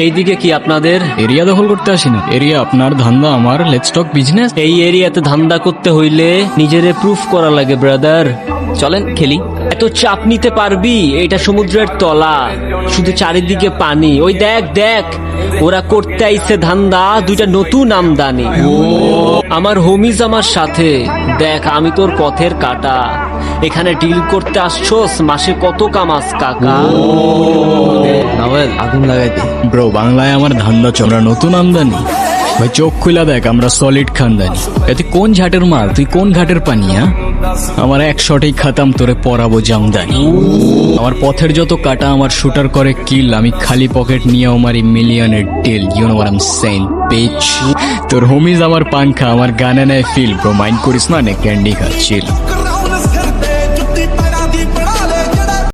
এইদিকে কি আপনাদের? এরিয়া দখল করতে আসি না, এরিয়া আপনার, ধান্দা আমার, লেটস টক বিজনেস। এই এরিয়াতে ধান্দা করতে হইলে নিজেরে প্রুফ করা লাগে ব্রাদার। চলেন খেলি। এত চাপ নিতে পারবি? এটা সমুদ্রের তলা, শুধু চারিদিকে পানি। ওই দেখ দেখ, ওরা করতে আইছে ধান্দা, দুইটা নতুন আমদানি। আমার হোমিজ আমার সাথে। দেখ আমি তোর পথের কাটা, এখানে ডিল করতে আসছোস, মাসে কত কামাস কাকা? নাওয়েল আগুন লাগাই দে। ব্রো বাংলায় আমার ধান্দা চল, আমরা নতুন আমদানি। ভাই চোখ খুলা দেখ, আমরা সলিড খানদানি। তুই কোন ঝাটের মাল, তুই কোন ঘাটের পানি? আমার এক শটেই খাতাম, তোরে পরাবো জামদানি। আমার পথের যত কাটা, আমার শুটার করে কিল, আমি খালি পকেট নিয়ে মারি মিলিয়নের deal. You know what I am saying bitch. তোর হোমিজ আমার পাংখা, আমার গানে নেয় ফিল। ব্রো মাইন্ড করিস না, নে ক্যান্ডি খা, চিল।